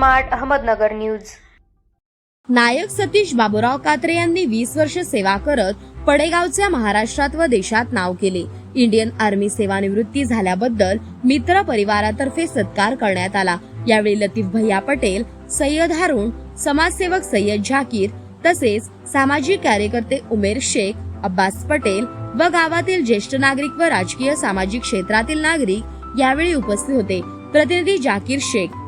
Smart Ahmednagar news. नायक सतीश बाबूराव कात्रे यांनी 20 वर्ष सेवा करत पडेगावच्या महाराष्ट्रात व देशात नाव केले। इंडियन आर्मी सेवानिवृत्ती झाल्याबद्दल मित्र परिवारातर्फे सत्कार करण्यात आला। यावेळी लतीफ भैया पटेल, सय्यद हारून, समाजसेवक सय्यद झाकीर तसेच सामाजिक कार्यकर्ते उमेर शेख, अब्बास पटेल व गावातील ज्येष्ठ नागरिक व राजकीय सामाजिक क्षेत्रातील नागरिक यावेळी उपस्थित होते। प्रतिनिधी झाकीर शेख।